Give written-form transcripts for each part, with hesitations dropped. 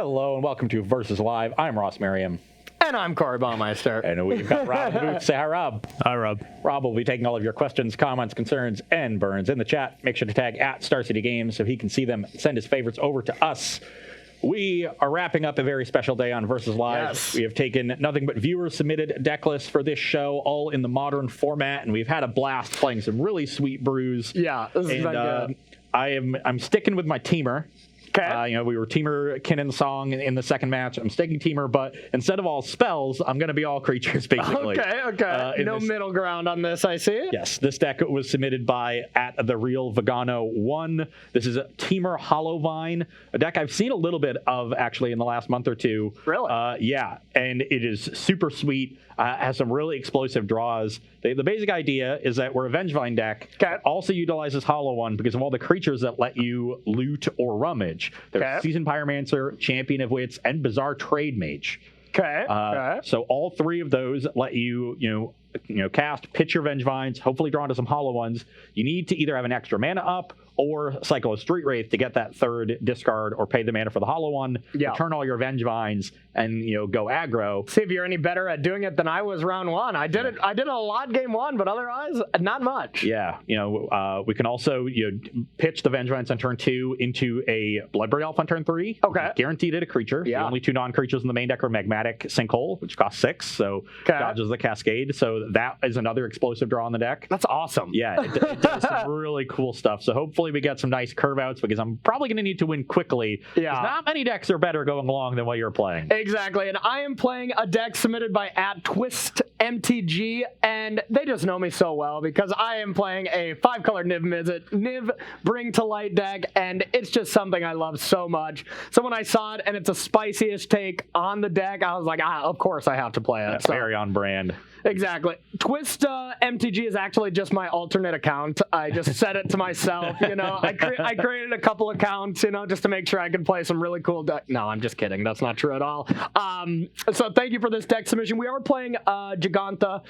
Hello and welcome to Versus Live. I'm Ross Merriam. And I'm Corey Baumeister. And we've got Rob in the booth. Say hi, Rob. Hi, Rob. Rob will be taking all of your questions, comments, concerns, and burns in the chat. Make sure to tag at Star City Games so he can see them, send his favorites over to us. We are wrapping up a very special day on Versus Live. Yes. We have taken nothing but viewer-submitted deck lists for this show, all in the modern format, and we've had a blast playing some really sweet brews. Yeah, this has been good. I'm sticking with my teamer. Okay. We were Temur Kinnan Song in the second match. I'm sticking Temur, but instead of all spells, I'm going to be all creatures, basically. Okay. No middle ground on this, I see. Yes, this deck was submitted by at the Real Vegano 1. This is a Temur Hollowvine, a deck I've seen a little bit of actually in the last month or two. Really? Yeah, and it is super sweet. Has some really explosive draws. The basic idea is that we're a Vengevine deck that also utilizes Hollow One because of all the creatures that let you loot or rummage. There's Seasoned Pyromancer, Champion of Wits, and Bizarre Trade Mage. So all three of those let you cast, pitch your Vengevines, hopefully draw into some Hollow Ones. You need to either have an extra mana up or cycle a Street Wraith to get that third discard or pay the mana for the Hollow One, return all your Vengevines, and go aggro. See if you're any better at doing it than I was round one. I did a lot game one, but otherwise, not much. Yeah, we can also pitch the Vengevines on turn 2 into a Bloodbraid Elf on turn 3. Okay. Guaranteed at a creature. Yeah. The only 2 non-creatures in the main deck are Magmatic Sinkhole, which costs 6, so dodges the Cascade. So that is another explosive draw on the deck. That's awesome. Yeah, it does some really cool stuff. So hopefully we get some nice curve outs because I'm probably going to need to win quickly. Yeah. Not many decks are better going along than what you're playing. Exactly, and I am playing a deck submitted by @TwistMTG, and they just know me so well because I am playing a 5-color Niv-Mizzet, Niv Bring to Light deck, and it's just something I love so much. So when I saw it and it's a spicy-ish take on the deck, I was like, of course I have to play it. That's very on brand. Exactly. Twist MTG is actually just my alternate account. I just set it to myself. I created a couple accounts, just to make sure I could play some really cool deck. No, I'm just kidding. That's not true at all. So thank you for this deck submission. We are playing Jegantha,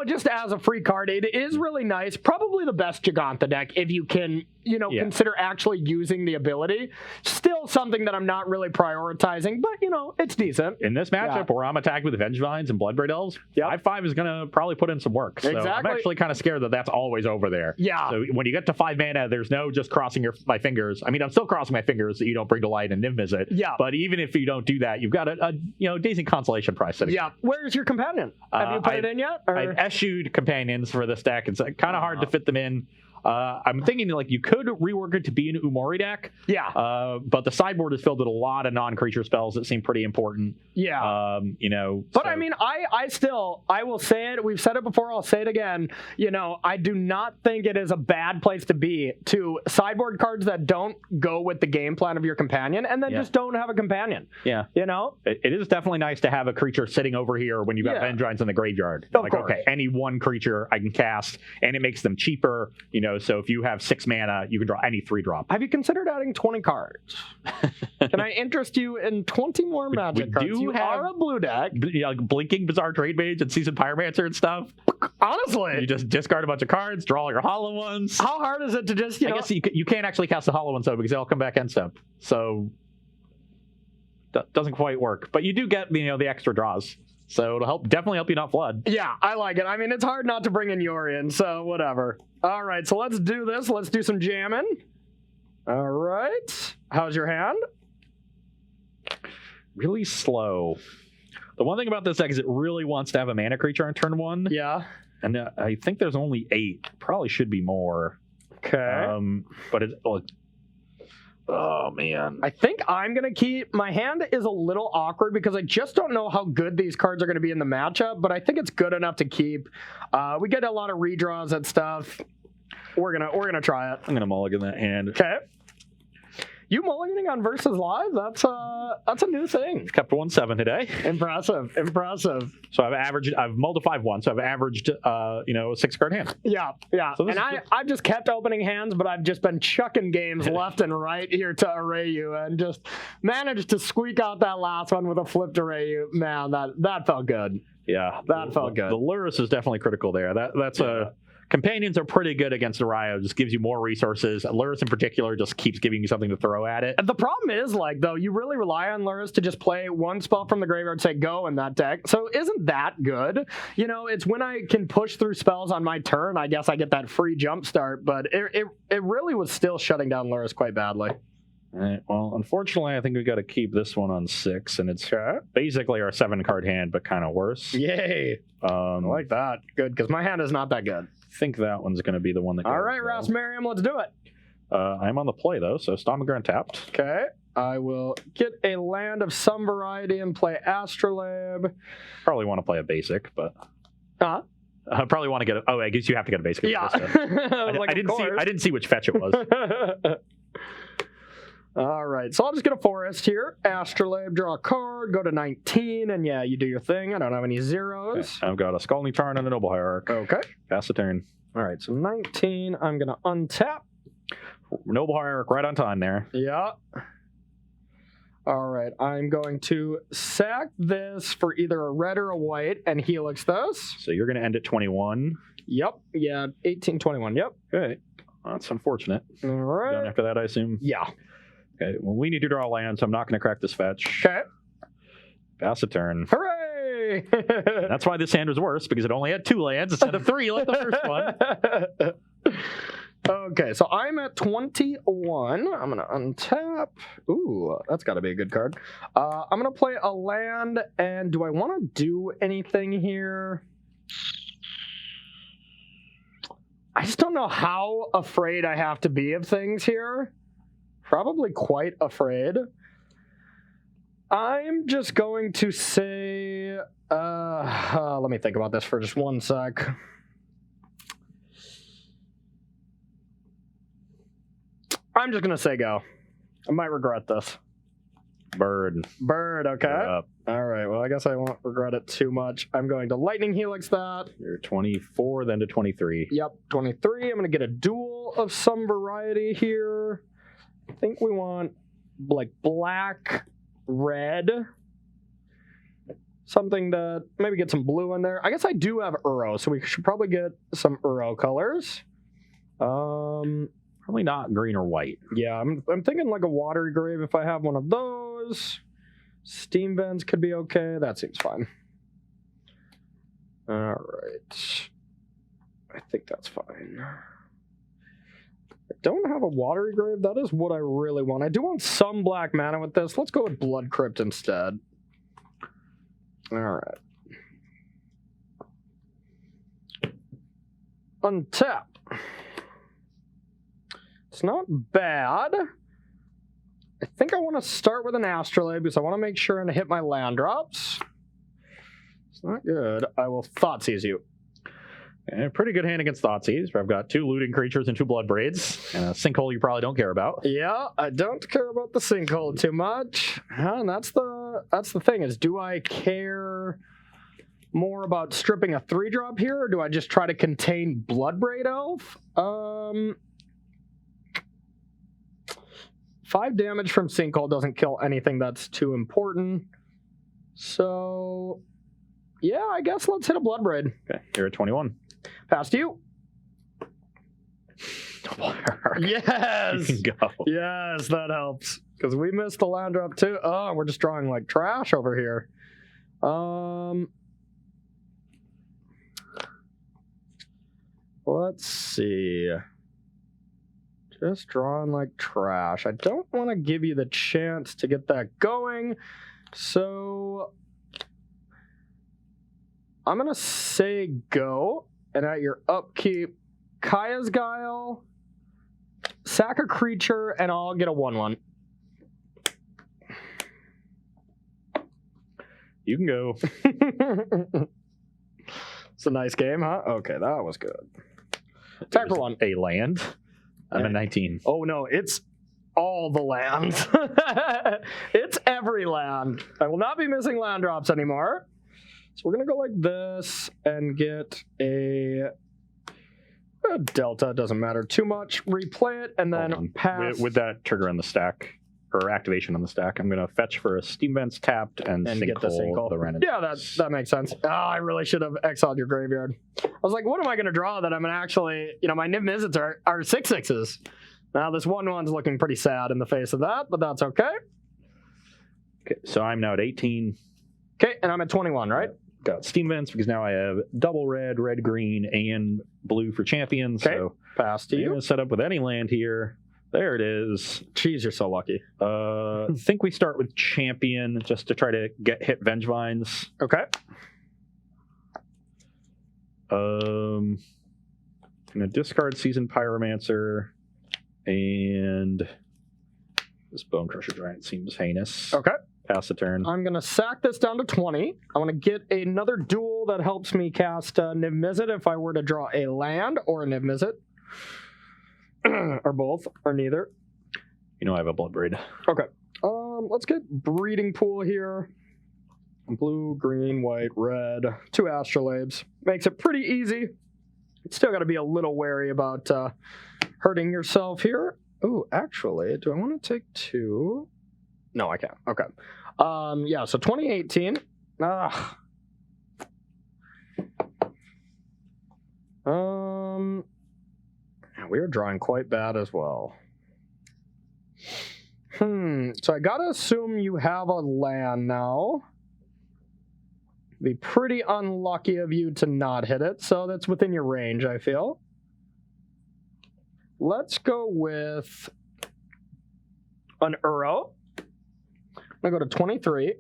just as a free card. It is really nice. Probably the best Jegantha deck if you can, consider actually using the ability. Still something that I'm not really prioritizing, but, it's decent. In this matchup where I'm attacked with Vengevines and Bloodbraid Elves, 5/5 is going to probably put in some work. So I'm actually kind of scared that that's always over there. Yeah. So when you get to 5 mana, there's no just crossing my fingers. I mean, I'm still crossing my fingers that you don't Bring to Light and Niv-Mizzet. Yeah. But even if you don't do that, you've got a decent consolation prize sitting. Yeah. Where's your companion? Have you put it in yet? Or? I've eschewed companions for this deck. It's kind of hard to fit them in. I'm thinking you could rework it to be an Umori deck. Yeah. But the sideboard is filled with a lot of non-creature spells that seem pretty important. Yeah. But I mean, I will say it. We've said it before. I'll say it again. I do not think it is a bad place to be to sideboard cards that don't go with the game plan of your companion and then just don't have a companion. Yeah. It is definitely nice to have a creature sitting over here when you've got Vengevines in the graveyard. Of course. Okay, any one creature I can cast, and it makes them cheaper. So if you have 6 mana, you can draw any 3-drop. Have you considered adding 20 cards? Can I interest you in 20 more Magic cards? You are a blue deck. Blinking Bizarre Trade Mage and Seasoned Pyromancer and stuff. Honestly. You just discard a bunch of cards, draw all your Hollow Ones. How hard is it to just, I guess you can't actually cast the Hollow Ones, though, because they all come back end step. So that doesn't quite work. But you do get, the extra draws. So it'll definitely help you not flood. Yeah, I like it. I mean, it's hard not to bring in Yorion, so whatever. All right, so let's do this. Let's do some jamming. All right. How's your hand? Really slow. The one thing about this deck is it really wants to have a mana creature on turn 1. Yeah. And I think there's only 8. Probably should be more. Okay. But oh, man. I think I'm going to keep... My hand is a little awkward because I just don't know how good these cards are going to be in the matchup, but I think it's good enough to keep. We get a lot of redraws and stuff. We're gonna try it. I'm going to mulligan that hand. Okay. You mulliganing on Versus Live? That's a new thing. Kept 1-7 today. Impressive. So I've mulled a 5-1, so I've averaged, a 6-card hand. Yeah. So and I've just kept opening hands, but I've just been chucking games left and right here to Arayu and just managed to squeak out that last one with a flipped Arayu. Man, that felt good. Yeah. That felt good. The Lurrus is definitely critical there. That's a Companions are pretty good against Araya. Just gives you more resources. Lurrus in particular just keeps giving you something to throw at it. The problem is, like, though, you really rely on Lurrus to just play one spell from the graveyard, say go in that deck. So isn't that good? You know, it's when I can push through spells on my turn, I guess I get that free jump start, but it really was still shutting down Lurrus quite badly. All right, well, unfortunately, I think we got to keep this one on 6, and it's basically our 7-card hand, but kind of worse. Yay. I like that. Good, because my hand is not that good. I think that one's going to be the one that goes. All right, Ross Merriam, let's do it. I'm on the play, though, so Stomachar untapped. Okay. I will get a land of some variety and play Astrolabe. Probably want to play a basic, but... Huh? I probably want to get a... Oh, I guess you have to get a basic. Yeah. I didn't see which fetch it was. All right, so I'll just get a forest here. Astrolabe, draw a card, go to 19, and yeah, you do your thing. I don't have any zeros. Okay. I've got a Scalding Tarn and a Noble Hierarch. Okay. Pass the turn. All right, so 19, I'm going to untap. Noble Hierarch right on time there. Yeah. All right, I'm going to sack this for either a red or a white and helix this. So you're going to end at 21. Yep, yeah, 18, 21, yep. Okay, well, that's unfortunate. All right. Done after that, I assume? Yeah. Okay, well, we need to draw a land, so I'm not going to crack this fetch. Okay. Pass a turn. Hooray! That's why this hand was worse, because it only had 2 lands instead of 3 like the first one. Okay, so I'm at 21. I'm going to untap. Ooh, that's got to be a good card. I'm going to play a land, and do I want to do anything here? I just don't know how afraid I have to be of things here. Probably quite afraid. I'm just going to say... let me think about this for just one sec. I'm just going to say go. I might regret this. Bird. Bird, okay. You're up. All right, well, I guess I won't regret it too much. I'm going to Lightning Helix that. You're 24, then to 23. Yep, 23. I'm going to get a duel of some variety here. I think we want, like, black, red. Something that, maybe get some blue in there. I guess I do have Uro, so we should probably get some Uro colors. Probably not green or white. Yeah, I'm thinking like a watery grave if I have one of those. Steam vents could be okay. That seems fine. All right. I think that's fine. I don't have a watery grave. That is what I really want. I do want some black mana with this. Let's go with Blood Crypt instead. All right. Untap. It's not bad. I think I want to start with an Astrolabe because I want to make sure and hit my land drops. It's not good. I will Thoughtseize you. And a pretty good hand against Thoughtseize, where I've got 2 looting creatures and 2 blood braids, and a sinkhole you probably don't care about. Yeah, I don't care about the sinkhole too much. And that's the thing is, do I care more about stripping a 3-drop here, or do I just try to contain Bloodbraid Elf? 5 damage from Sinkhole doesn't kill anything that's too important. So, yeah, I guess let's hit a Bloodbraid. Okay, you're at 21. Past you. Yes! You can go. Yes, that helps. Because we missed the land drop too. Oh, we're just drawing like trash over here. Let's see. Just drawing like trash. I don't want to give you the chance to get that going. So I'm going to say go. And at your upkeep, Kaya's Guile, sack a creature, and I'll get a 1/1. You can go. It's a nice game, huh? Okay, that was good. Attack for 1. A land. I'm at 19. Oh no, it's all the lands. It's every land. I will not be missing land drops anymore. So we're going to go like this and get a delta. Doesn't matter too much. Replay it and then pass. With that trigger on the stack, or activation on the stack. I'm going to fetch for a Steam Vents tapped and get the sinkhole. the Renin. Yeah, that makes sense. I really should have exiled your graveyard. I was like, what am I going to draw that I'm going to actually, my Niv-Mizzets are 6/6s. Now this 1/1's looking pretty sad in the face of that, but that's okay. Okay, so I'm now at 18. Okay, and I'm at 21, right? Got Steam Vents because now I have double red, red, green, and blue for champions. Okay, So pass to I'm you. going to set up with any land here. There it is. Jeez, you're so lucky. I think we start with champion just to try to hit Vengevines. Okay. I'm going to discard Seasoned Pyromancer, and this Bone Crusher Giant seems heinous. Okay. Pass the turn. I'm going to sack this down to 20. I want to get another duel that helps me cast Niv-Mizzet if I were to draw a land or a Niv-Mizzet. Or both, or neither. I have a Bloodbraid. Okay. Let's get Breeding Pool here. Blue, green, white, red. 2 Astrolabes. Makes it pretty easy. Still got to be a little wary about hurting yourself here. Ooh, actually, do I want to take 2? No, I can't. Okay. Yeah, so 2018. We are drawing quite bad as well. So I gotta assume you have a land now. Be pretty unlucky of you to not hit it, so that's within your range, I feel. Let's go with an Uro. I'm gonna go to 23.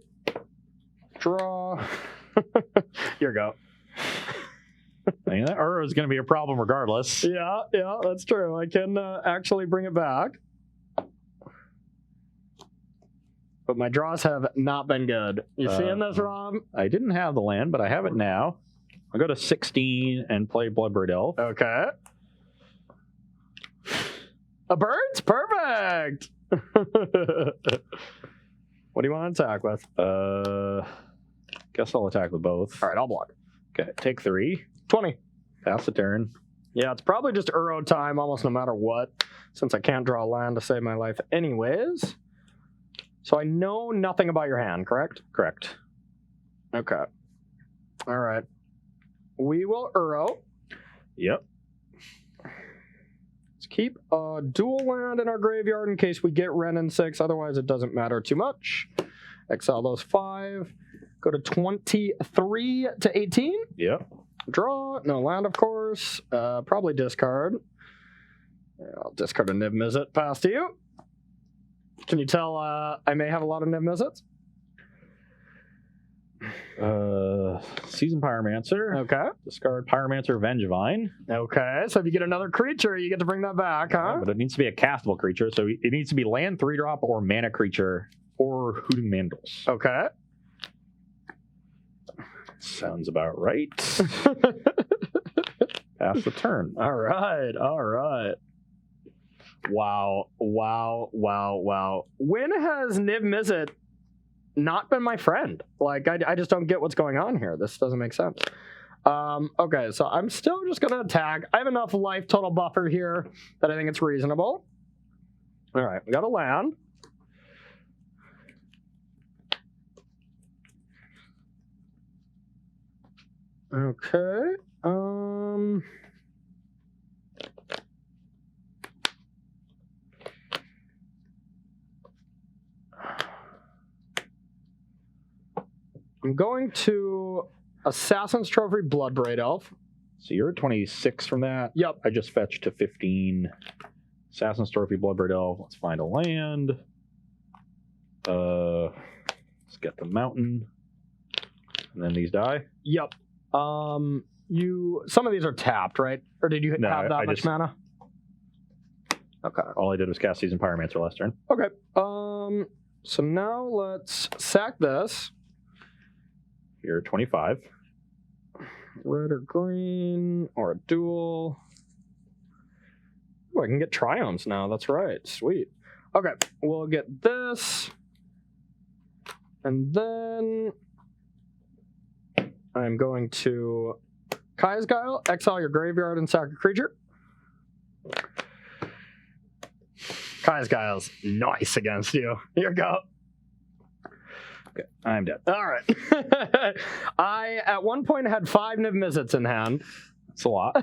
Draw. Here we go. I mean, that Uro is going to be a problem regardless. Yeah, that's true. I can actually bring it back. But my draws have not been good. You seeing this, Rob? I didn't have the land, but I have it now. I'll go to 16 and play Bloodbraid Elf. Okay. A bird's perfect! What do you want to attack with? Guess I'll attack with both. All right, I'll block. Okay, take 3. 20. Pass the turn. Yeah, it's probably just Uro time almost no matter what, since I can't draw land to save my life anyways. So I know nothing about your hand, correct? Correct. Okay. All right. We will Uro. Yep. Let's keep a dual land in our graveyard in case we get Renin 6. Otherwise, it doesn't matter too much. Exile those 5. Go to 23 to 18. Yep. Draw. No land, of course. Probably discard. I'll discard a Niv-Mizzet. Pass to you. Can you tell I may have a lot of Niv-Mizzets? Seasoned Pyromancer. Okay. Discard Pyromancer Vengevine. Okay, so if you get another creature, you get to bring that back, huh? But it needs to be a castable creature, so it needs to be land 3-drop or mana creature or Hooting Mandrels. Okay. Sounds about right. Pass the turn. All right. Wow. When has Niv-Mizzet not been my friend? Like, I just don't get what's going on here. This doesn't make sense. Okay, so I'm still just going to attack. I have enough life total buffer here that I think it's reasonable. All right, we got a land. Okay. I'm going to Assassin's Trophy Bloodbraid Elf. So you're at 26 from that. Yep. I just fetched to 15. Assassin's Trophy Bloodbraid Elf. Let's find a land. Let's get the mountain. And then these die. Yep. Some of these are tapped, right? Or did you have that much mana? Okay. All I did was cast Seasoned Pyromancer last turn. Okay. So now let's sack this. You're at 25. Red or green or a dual. Oh, I can get triumphs now. That's right. Sweet. Okay. We'll get this. And then I'm going to Kai's Guile, exile your graveyard and sack a creature. Kai's nice against you. Here you go. Okay, I'm dead. All right. I, at one point, had 5 Niv-Mizzets in hand. That's a lot.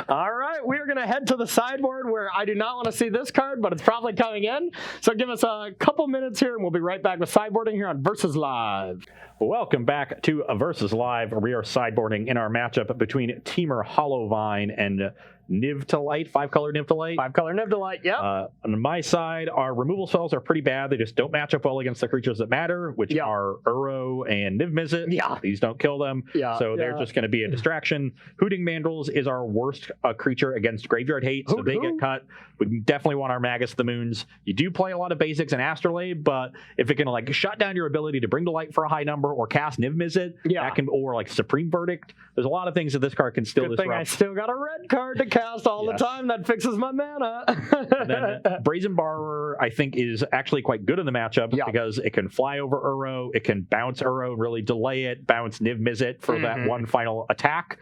All right, we are going to head to the sideboard where I do not want to see this card, but it's probably coming in. So give us a couple minutes here, and we'll be right back with sideboarding here on Versus Live. Welcome back to Versus Live, where we are sideboarding in our matchup between Temur, Hollowvine, and Niv-Mizzet, 5-color Niv-Mizzet. 5-color Niv-Mizzet, yep. On my side, our removal spells are pretty bad. They just don't match up well against the creatures that matter, which are Uro and Niv-Mizzet. Yeah. These don't kill them, so they're just going to be a distraction. Hooting Mandrills is our worst creature against graveyard hate, so they get cut. We definitely want our Magus the Moons. You do play a lot of basics in Astrolabe, but if it can like shut down your ability to bring to light for a high number or cast Niv-Mizzet, that can, or like Supreme Verdict, there's a lot of things that this card can still disrupt. Good thing I still got a red card to cast all the time. That fixes my mana. And then Brazen Borrower, I think, is actually quite good in the matchup because it can fly over Uro, it can bounce Uro, really delay it, bounce Niv-Mizzet for that one final attack.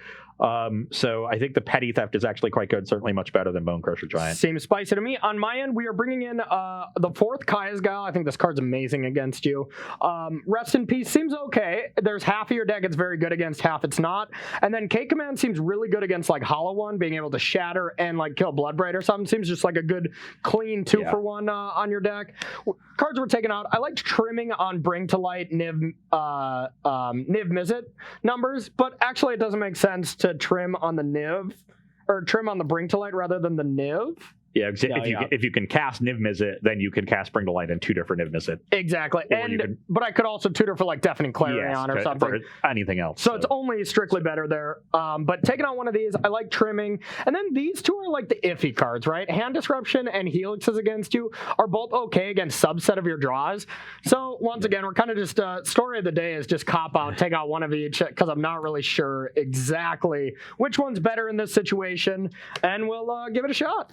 So I think the Petty Theft is actually quite good, certainly much better than Bone Crusher Giant. Seems spicy to me. On my end, we are bringing in the 4th Kai's. I think this card's amazing against you. Rest in Peace seems okay. There's half of your deck it's very good against, half it's not. And then K-Command seems really good against like Hollow One, being able to shatter and like kill Bloodbraid or something. Seems just like a good clean 2-for-1 on your deck. Cards were taken out. I liked trimming on Bring to Light Niv-Mizzet numbers, but actually it doesn't make sense to trim on the Niv, or trim on the Bring to Light rather than the Niv. Yeah, if you can cast Niv-Mizzet, then you can cast Bring to Light in 2 different Niv-Mizzet. Exactly, but I could also tutor for like Deafening Clarion or something. For anything else. So it's only strictly better there. But taking on one of these, I like trimming. And then these 2 are like the iffy cards, right? Hand Disruption and Helixes against you are both okay against subset of your draws. So once again, we're kind of just, story of the day is just cop out, take out one of each, because I'm not really sure exactly which one's better in this situation. And we'll give it a shot.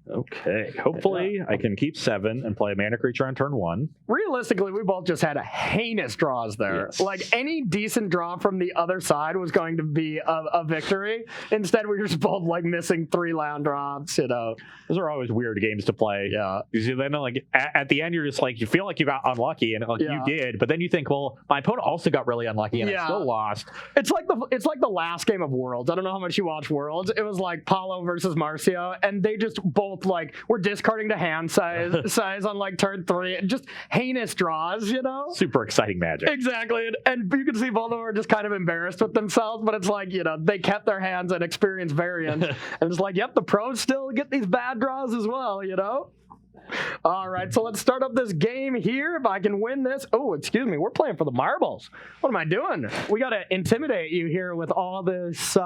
Okay, hopefully I can keep 7 and play a mana creature on turn 1. Realistically, we both just had heinous draws there. Yes. Like, any decent draw from the other side was going to be a victory. Instead, we were just both, like, missing 3 land drops, you know. Those are always weird games to play. Yeah. Because then, like, at the end, you're just like, you feel like you got unlucky, and like, you did, but then you think, well, my opponent also got really unlucky, and I still lost. It's like the last game of Worlds. I don't know how much you watch Worlds. It was like Paulo versus Marcio, and they just both like we're discarding to hand size on like turn 3, and just heinous draws, you know. Super exciting Magic. Exactly, and you can see both of them are just kind of embarrassed with themselves, but it's like, you know, they kept their hands and experienced variance, and it's like, yep, the pros still get these bad draws as well, you know. All right, so let's start up this game here. If I can win this. Oh, excuse me, we're playing for the marbles. What am I doing? We got to intimidate you here with all this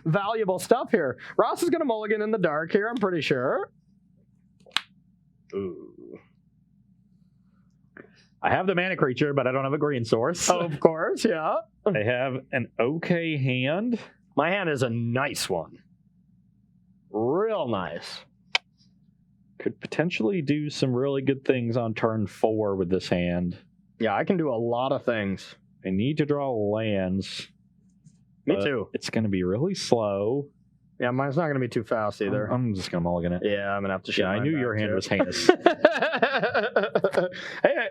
valuable stuff here. Ross is going to mulligan in the dark here, I'm pretty sure. Ooh. I have the mana creature, but I don't have a green source. Oh, of course, yeah. I have an okay hand. My hand is a nice one. Real nice. Could potentially do some really good things on turn 4 with this hand. Yeah, I can do a lot of things. I need to draw lands. Me too. It's going to be really slow. Yeah, mine's not going to be too fast either. I'm just going to mulligan it. Yeah, I'm going to have to show I knew your hand was heinous. Hey,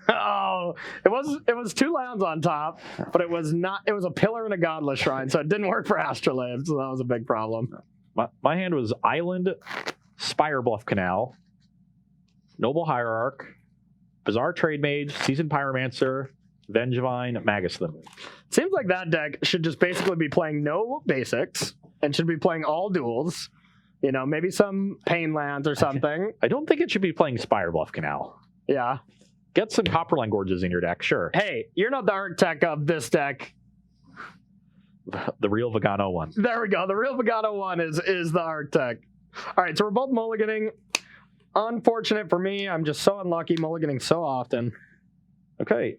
oh, it was 2 lands on top, but it was a pillar and a godless shrine, so it didn't work for Astrolabe, so that was a big problem. My hand was Island, Spire Bluff Canal, Noble Hierarch, Bizarre Trade Mage, Seasoned Pyromancer, Vengevine, Magus the Moon. Seems like that deck should just basically be playing no basics and should be playing all duels. You know, maybe some Pain lands or something. I don't think it should be playing Spire Bluff Canal. Yeah. Get some Copperline Gorges in your deck, sure. Hey, you're not the architect of this deck. The real Vegano one. There we go. The real Vegano one is the architect. All right, so we're both mulliganing. Unfortunate for me. I'm just so unlucky mulliganing so often. Okay,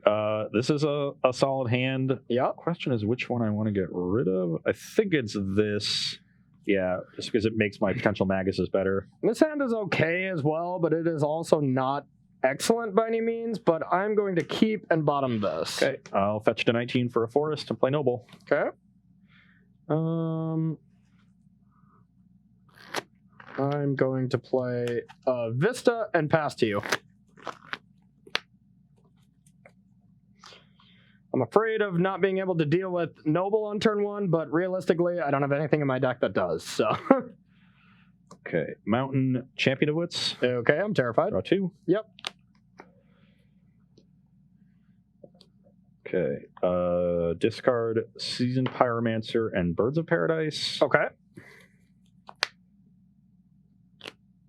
this is a solid hand. Yeah. Question is which one I want to get rid of. I think it's this. Yeah, just because it makes my potential Maguses better. This hand is okay as well, but it is also not excellent by any means, but I'm going to keep and bottom this. Okay, I'll fetch to 19 for a forest and play Noble. Okay. I'm going to play Vista and pass to you. I'm afraid of not being able to deal with Noble on turn 1, but realistically, I don't have anything in my deck that does, so. Okay, Mountain Champion of Wits. Okay, I'm terrified. Draw 2. Yep. Okay, discard Seasoned Pyromancer and Birds of Paradise. Okay.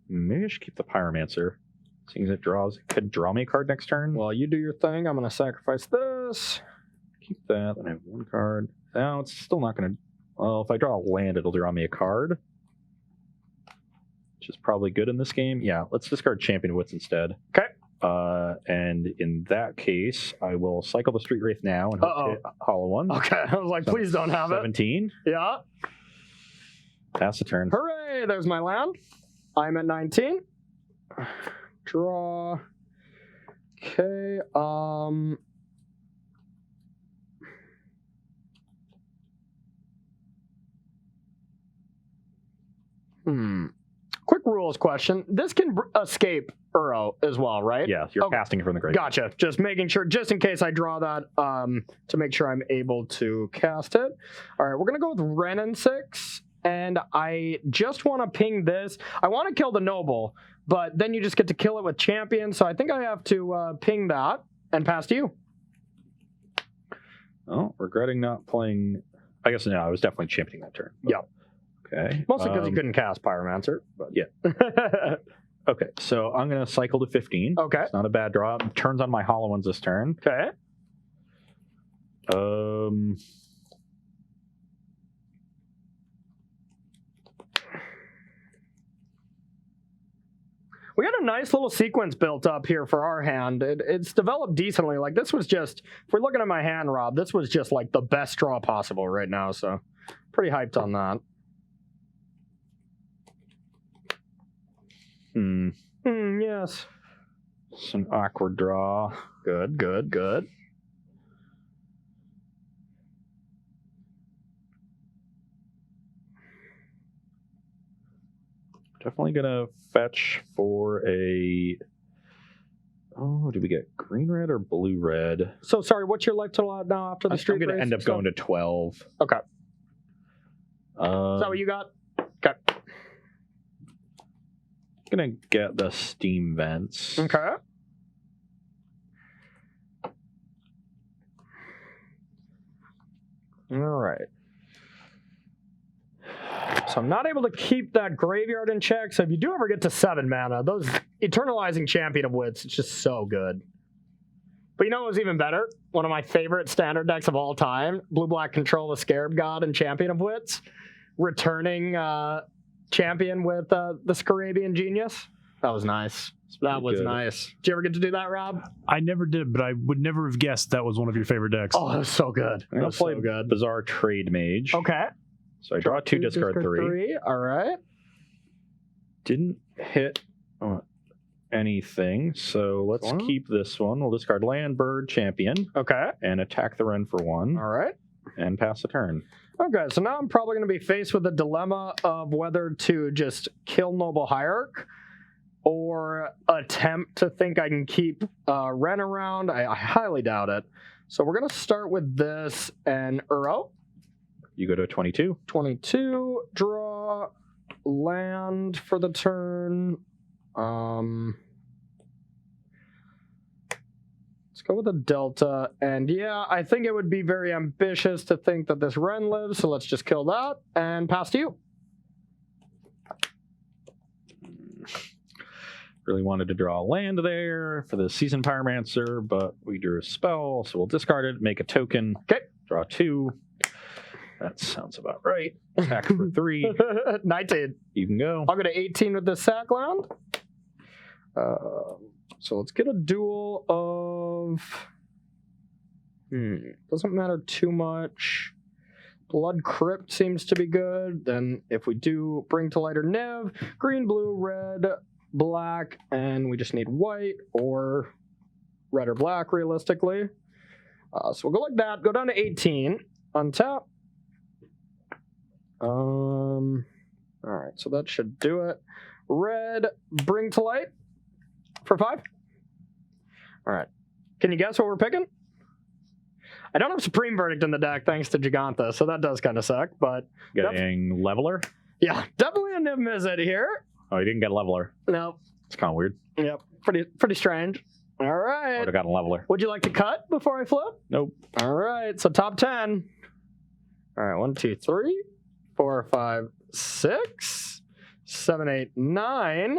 Maybe I should keep the Pyromancer, seeing as it could draw me a card next turn. While you do your thing, I'm going to sacrifice this. Keep that, then I have 1 card. Now it's still not going to... Well, if I draw a land, it'll draw me a card. Which is probably good in this game. Yeah, let's discard Champion of Wits instead. Okay. And in that case, I will cycle the Street Wraith now and hope to hit Hollow One. Okay, I was like, please don't have 17. it. Yeah. Pass the turn. Hooray, there's my land. I'm at 19. Draw. Okay, Quick rules question. This can escape Uro as well, right? Yeah, you're casting it from the grave. Gotcha. Just making sure, just in case I draw that, to make sure I'm able to cast it. All right, we're going to go with Ren and 6, and I just want to ping this. I want to kill the Noble, but then you just get to kill it with Champion, so I think I have to ping that and pass to you. Oh, regretting not playing... I guess no, I was definitely championing that turn. Yeah. Okay. Mostly because you couldn't cast Pyromancer. But yeah. Okay, so I'm going to cycle to 15. Okay. It's not a bad draw. Turns on my Hollow Ones this turn. Okay. We got a nice little sequence built up here for our hand. It's developed decently. Like, this was just, if we're looking at my hand, Rob, this was just like the best draw possible right now. So pretty hyped on that. Yes. It's an awkward draw. Good, good, good. Definitely gonna fetch for a... Oh, do we get green red or blue red? So sorry, what's your life total now after the street race? I'm gonna end up going to 12. Okay. Is that what you got? Okay. Gonna get the steam vents. Okay. All right. So I'm not able to keep that graveyard in check. So if you do ever get to 7 mana, those Eternalizing Champion of Wits, it's just so good. But you know what was even better? One of my favorite standard decks of all time, Blue-Black Control the Scarab God and Champion of Wits, returning champion with the Scarabian Genius. That was nice. That was nice. Did you ever get to do that, Rob? I never did, but I would never have guessed that was one of your favorite decks. Oh, that was so good. I'm going to play Bizarre Trade Mage. Okay. So I draw 2, discard 3. All right. Didn't hit anything, so let's keep this one. We'll discard land, bird, champion. Okay. And attack the Wren for 1. All right. And pass the turn. Okay, so now I'm probably going to be faced with the dilemma of whether to just kill Noble Hierarch or attempt to think I can keep Wren around. I highly doubt it. So we're going to start with this and Uro. You go to a 22. 22, draw, land for the turn. Let's go with a Delta. And yeah, I think it would be very ambitious to think that this Wren lives, so let's just kill that and pass to you. Really wanted to draw a land there for the Seasoned Pyromancer, but we drew a spell, so we'll discard it, make a token. Okay. Draw 2. That sounds about right. Attack for 3. 19. You can go. I'll go to 18 with the sack land. So let's get a duel of... Doesn't matter too much. Blood Crypt seems to be good. Then if we do bring to light or Niv, green, blue, red, black, and we just need white or red or black realistically. So we'll go like that. Go down to 18. Untap. All right, so that should do it. Red, bring to light for 5. All right. Can you guess what we're picking? I don't have Supreme Verdict in the deck thanks to Jegantha, so that does kind of suck, but... Getting Leveler? Yeah, definitely a Niv-Mizzet here. Oh, you didn't get Leveler. No. It's kind of weird. Yep, pretty strange. All I right. would have gotten Leveler. Would you like to cut before I flip? Nope. All right, so top 10. All right, 1, 2, 3, 4, 5, 6, 7, 8, 9,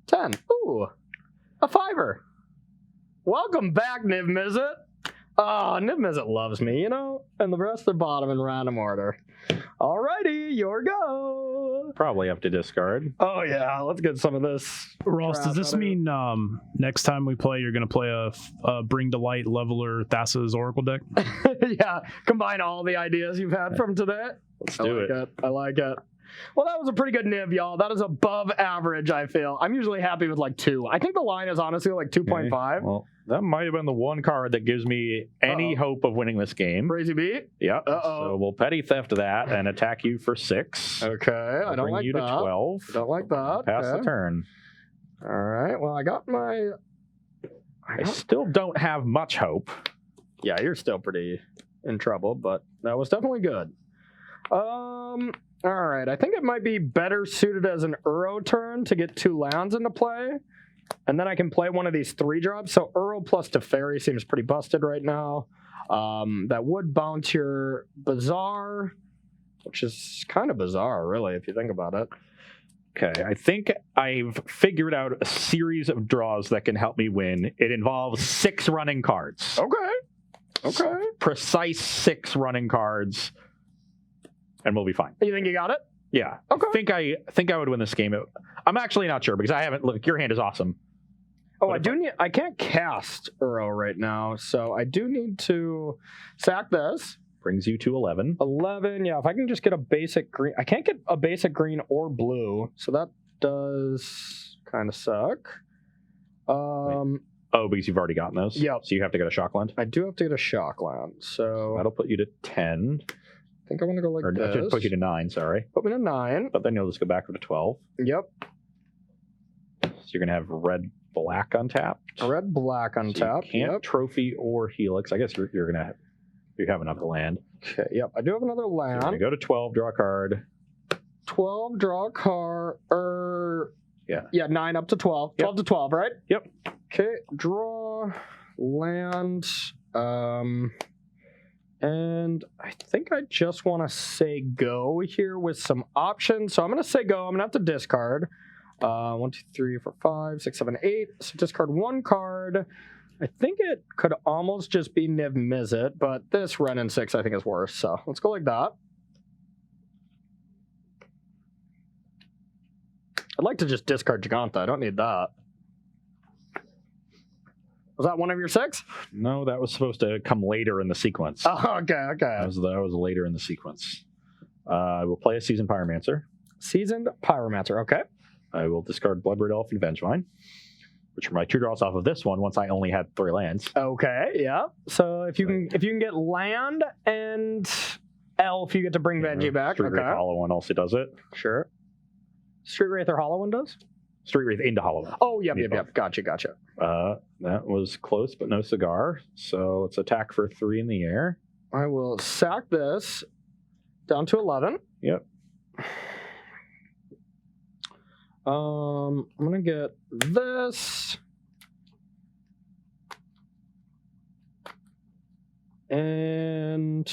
10. Ooh, a 5er. Welcome back, Niv-Mizzet. Oh, Niv-Mizzet loves me, you know? And the rest are bottom in random order. Alrighty, your go. Probably have to discard. Oh, yeah, let's get some of this. Ross, crap does this out of mean next time we play, you're going to play a Bring to Light Leveler Thassa's Oracle deck? Yeah, combine all the ideas you've had from today. Let's do it. I like it. Well, that was a pretty good Niv, y'all. That is above average, I feel. I'm usually happy with like 2. I think the line is honestly like 2.5. Well, that might have been the one card that gives me any hope of winning this game. Crazy beat. Yep. So we'll petty theft that and attack you for 6. Okay, I don't bring like you that. to 12. Don't like that. Pass Okay. the turn. All right. Well, I got my. I still don't have much hope. Yeah, you're still pretty in trouble, but that was definitely good. All right. I think it might be better suited as an Uro turn to get 2 lands into play, and then I can play one of these 3 drops. So Uro plus Teferi seems pretty busted right now. That would bounce your Bazaar, which is kind of bizarre, really, if you think about it. Okay, I think I've figured out a series of draws that can help me win. It involves 6 running cards. Okay. Precise 6 running cards, and we'll be fine. You think you got it? Yeah. Okay. I think I would win this game. I'm actually not sure because I haven't. Look, your hand is awesome. Oh, I can't cast Uro right now, so I do need to sack this. Brings you to 11. 11, yeah, if I can just get a basic green. I can't get a basic green or blue, so that does kind of suck. Oh, because you've already gotten those? Yep. So you have to go to Shockland? I do have to get a Shockland, so That'll put you to 10. I think I want to go like Or this. to put you to 9, sorry. Put me to 9. But then you'll just go back to 12. Yep. So you're going to have red-black untapped. Red, black on So top. you can't Yep. trophy or helix. I guess you're going to have... You have another land. Okay, yep. I do have another So you're land. going to go to 12, draw a card. 12, draw a card. Yeah, 9 up to 12. Yep. 12 to 12, right? Yep. Okay, draw, land, and I think I just want to say go here with some options. So I'm going to say go. I'm going to have to discard. 1, 2, 3, 4, 5, 6, 7, 8. So discard 1 card. I think it could almost just be Niv-Mizzet, but this Ren and 6 I think is worse. So let's go like that. I'd like to just discard Jegantha. I don't need that. Was that one of your 6? No, that was supposed to come later in the sequence. Oh, okay. That was later in the sequence. I will play a Seasoned Pyromancer. Seasoned Pyromancer, okay. I will discard Bloodbraid Elf and Vengevine, which are my 2 draws off of this one once I only had 3 lands. Okay, yeah. So if you can get land and elf, you get to bring Veggie back. Street Okay. Wraith Hollow One also does it. Sure. Street Wraith or Hollow One does? Street Wraith into Hollow One. Oh, yep. Both. Gotcha. That was close, but no cigar. So let's attack for 3 in the air. I will sack this down to 11. Yep. I'm gonna get this. And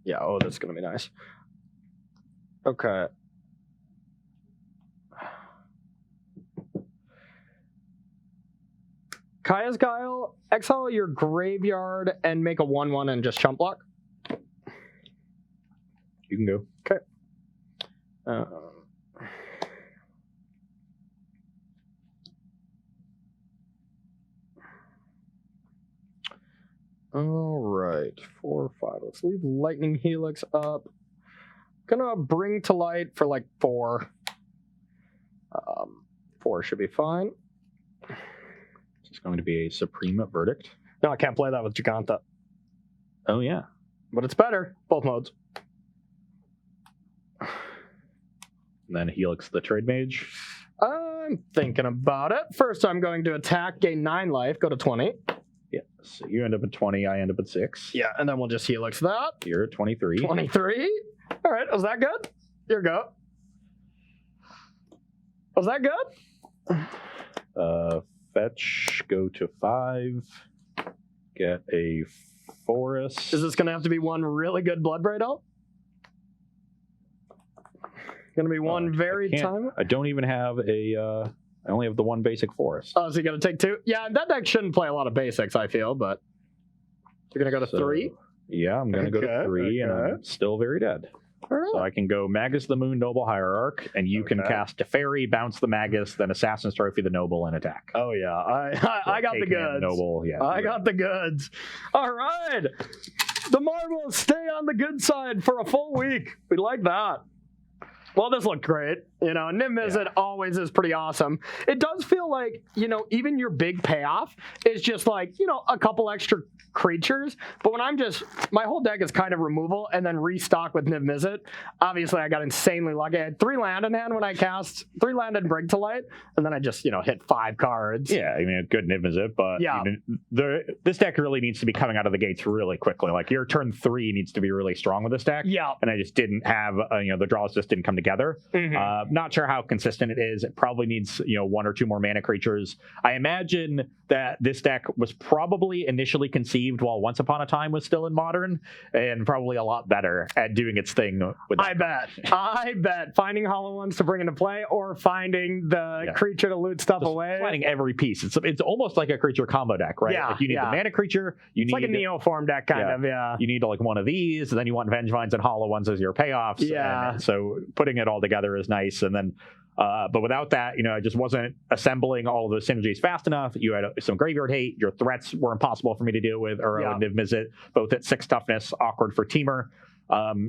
yeah, that's gonna be nice. Okay. Kaya's Guile, exile your graveyard and make a 1/1 and just chump block. You can go. Okay. All right, 4 or 5. Let's leave Lightning Helix up. Gonna bring to light for like 4. 4 should be fine. It's going to be a Supreme Verdict. No, I can't play that with Jegantha, Oh, yeah. but it's better. Both modes. And then Helix the Trade Mage. I'm thinking about it. First, I'm going to attack, gain 9 life, go to 20. Yeah, so you end up at 20, I end up at 6. Yeah, and then we'll just Helix that. You're at 23. 23. All right, was that good? Here go. Was that good? Fetch, go to 5. Get a Forest. Is this going to have to be one really good Bloodbraid Elf? Going to be one very time. I don't even have a. I only have the one basic Forest. Oh, so you got to take 2? Yeah, that deck shouldn't play a lot of basics, I feel, but you're going to go to 3? Yeah, I'm going to go to 3, and I'm still very dead. Right. So I can go Magus the Moon, Noble Hierarch, and you can cast Teferi, bounce the Magus, then Assassin's Trophy the Noble, and attack. Oh, yeah. I got the goods. Noble, yeah. I got the goods. All right. The marbles stay on the good side for a full week. We like that. Well, this looked great. Niv-Mizzet always is pretty awesome. It does feel like, even your big payoff is just like, a couple extra creatures. But when my whole deck is kind of removal and then restock with Niv-Mizzet. Obviously, I got insanely lucky. I had 3 land in hand when I cast 3 land and Brig to Light, and then I just, hit 5 cards. Yeah, I mean, good Niv-Mizzet, but this deck really needs to be coming out of the gates really quickly. Like your turn 3 needs to be really strong with this deck. Yeah. And I just didn't have, the draws just didn't come together. Mm-hmm. Not sure how consistent it is. It probably needs, 1 or 2 more mana creatures. I imagine that this deck was probably initially conceived while Once Upon a Time was still in Modern, and probably a lot better at doing its thing with that. I bet. Finding hollow ones to bring into play or finding the creature to loot stuff just away. Finding every piece. It's almost like a creature combo deck, right? Yeah, like you need the mana creature. It's like a Neoform deck, kind of, yeah. You need like one of these, and then you want Vengevines and hollow ones as your payoffs. Yeah. And so putting it all together is nice. And then, but without that, I just wasn't assembling all of those synergies fast enough. You had some graveyard hate. Your threats were impossible for me to deal with, or Niv-Mizzet, both at 6 toughness, awkward for Temur.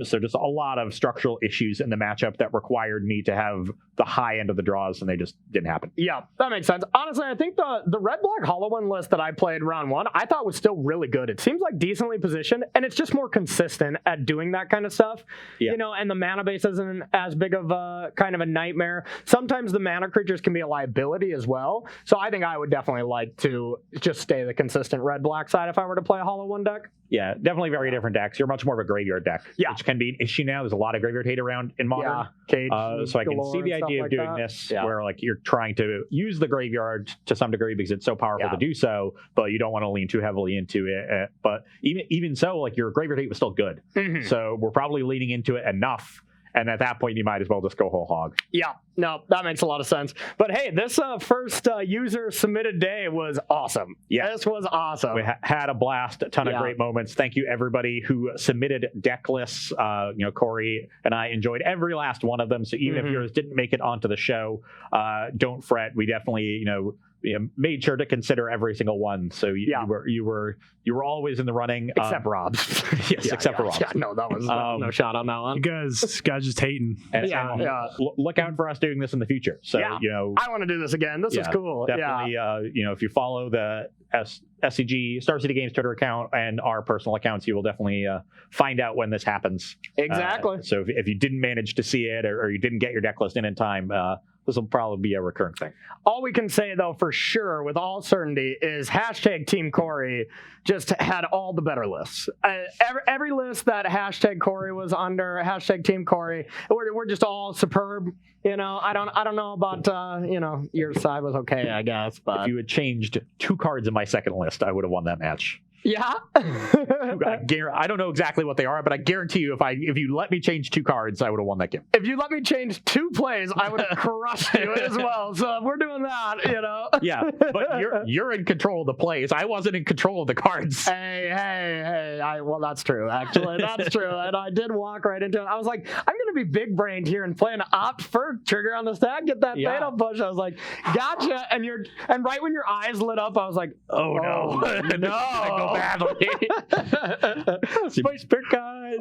So just a lot of structural issues in the matchup that required me to have the high end of the draws, and they just didn't happen. Yeah, that makes sense. Honestly, I think the red-black hollow one list that I played round 1, I thought was still really good. It seems like decently positioned, and it's just more consistent at doing that kind of stuff. Yeah. And the mana base isn't as big of a kind of a nightmare. Sometimes the mana creatures can be a liability as well. So I think I would definitely like to just stay the consistent red-black side if I were to play a hollow one deck. Yeah, definitely very different decks. You're much more of a graveyard deck, which can be an issue now. There's a lot of graveyard hate around in Modern. Cage, so I can see the idea of doing this where like you're trying to use the graveyard to some degree because it's so powerful to do so, but you don't want to lean too heavily into it. But even so, like your graveyard hate was still good. Mm-hmm. So we're probably leaning into it enough. And at that point, you might as well just go whole hog. Yeah, no, that makes a lot of sense. But hey, this first user submitted day was awesome. Yeah, this was awesome. We had a blast, a ton of great moments. Thank you, everybody who submitted deck lists. Corey and I enjoyed every last one of them. So even if yours didn't make it onto the show, don't fret. We definitely, made sure to consider every single one. So you were always in the running, except Rob's. Yes, except for Rob's. Yeah, no, that was no shot on that one. You guys just hating. And look out for us doing this in the future. So I want to do this again. This is cool. Definitely. If you follow the SCG Star City Games Twitter account and our personal accounts, you will definitely find out when this happens. Exactly. So if you didn't manage to see it or you didn't get your deck list in time, this will probably be a recurring thing. All we can say, though, for sure, with all certainty, is hashtag Team Corey just had all the better lists. Every list that hashtag Corey was under, hashtag Team Corey, we're just all superb. I don't know about, your side was okay, I guess. But if you had changed 2 cards in my second list, I would have won that match. Yeah. I don't know exactly what they are, but I guarantee you if you let me change 2 cards, I would have won that game. If you let me change 2 plays, I would have crushed you as well. So if we're doing that, Yeah, but you're in control of the plays. I wasn't in control of the cards. Hey. Well, that's true, actually. That's true. And I did walk right into it. I was like, I'm going to be big-brained here and play an opt for trigger on the stack, get that fatal push. I was like, gotcha. And right when your eyes lit up, I was like, oh no. No. Badly. Space pick guys.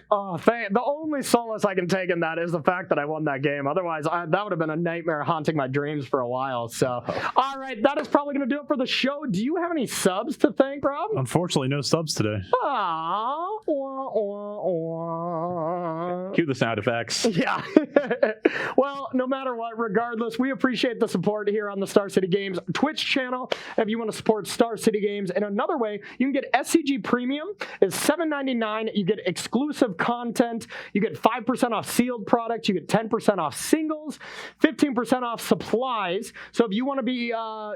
The only solace I can take in that is the fact that I won that game. Otherwise, that would have been a nightmare haunting my dreams for a while. So, all right, that is probably going to do it for the show. Do you have any subs to thank, Rob? Unfortunately, no subs today. Cue the sound effects. Yeah. Well, no matter what, regardless, we appreciate the support here on the Star City Games Twitch channel. If you want to support Star City Games in another way, you can get SCG Premium. It's $7.99. You get exclusive content. You get 5% off sealed products. You get 10% off singles, 15% off supplies. So if you want to be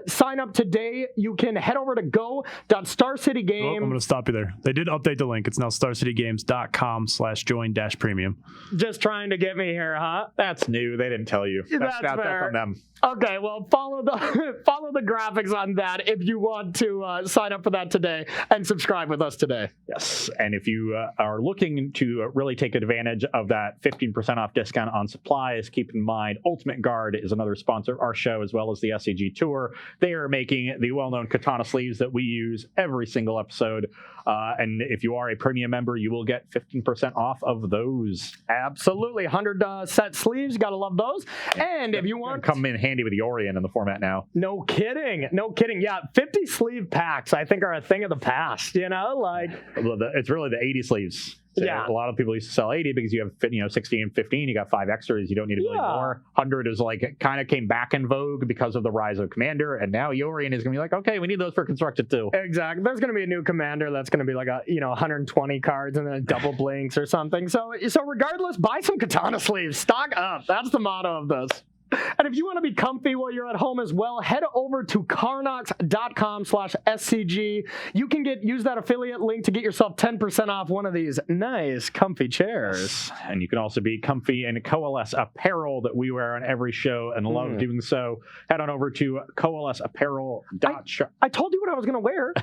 sign up today, you can head over to go.starcitygames. Oh, I'm going to stop you there. They did update the link. It's now starcitygames.com/join-premium. Just trying to get me here, huh? That's new. They didn't tell you. That's fair. That's on them. Okay, well, follow the graphics on that if you want to sign up for that today and subscribe with us today. Yes, and if you are looking to really take advantage of that 15% off discount on supplies, keep in mind Ultimate Guard is another sponsor of our show, as well as the SCG Tour. They are making the well-known katana sleeves that we use every single episode. And if you are a premium member, you will get 15% off of those. Absolutely. 100 set sleeves. Got to love those. And if you want... Come in handy with the Orion in the format now. No kidding. No kidding. Yeah, 50 sleeve packs, I think, are a thing of the past, you know? Like, it's really the 80 sleeves. So yeah. A lot of people used to sell 80 because you have 60 and 15. You got 5 extras. You don't need a million more. 100 is like, it kind of came back in vogue because of the rise of Commander. And now Yorian is going to be like, okay, we need those for Constructed too. Exactly. There's going to be a new Commander that's going to be like 120 cards and then double blinks or something. So regardless, buy some katana sleeves. Stock up. That's the motto of this. And if you want to be comfy while you're at home as well, head over to carnox.com/SCG. You can use that affiliate link to get yourself 10% off one of these nice, comfy chairs. And you can also be comfy in Coalesce apparel that we wear on every show and love doing so. Head on over to coalesceapparel.shop. I told you what I was going to wear.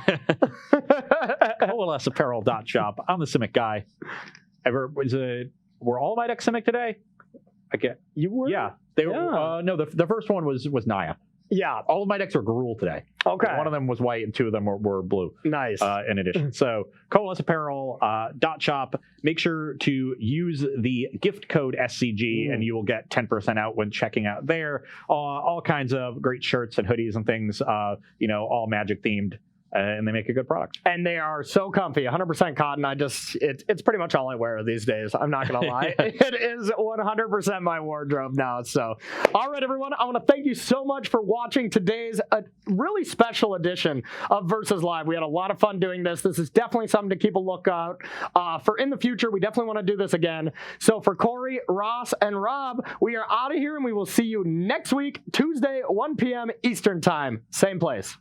Coalesceapparel.shop. I'm the Simic guy. Were all my decks Simic today? You were? Yeah. They were, no, the first one was Naya. Yeah. All of my decks are Gruul today. Okay. One of them was white and 2 of them were blue. Nice. In addition. So coalesceapparel.shop. Make sure to use the gift code SCG and you will get 10% out when checking out there. All kinds of great shirts and hoodies and things, all Magic themed. And they make a good product. And they are so comfy, 100% cotton. It's pretty much all I wear these days. I'm not going to lie. It is 100% my wardrobe now. So, all right, everyone. I want to thank you so much for watching today's really special edition of Versus Live. We had a lot of fun doing this. This is definitely something to keep a lookout for in the future. We definitely want to do this again. So for Corey, Ross, and Rob, we are out of here, and we will see you next week, Tuesday, 1 p.m. Eastern Time. Same place.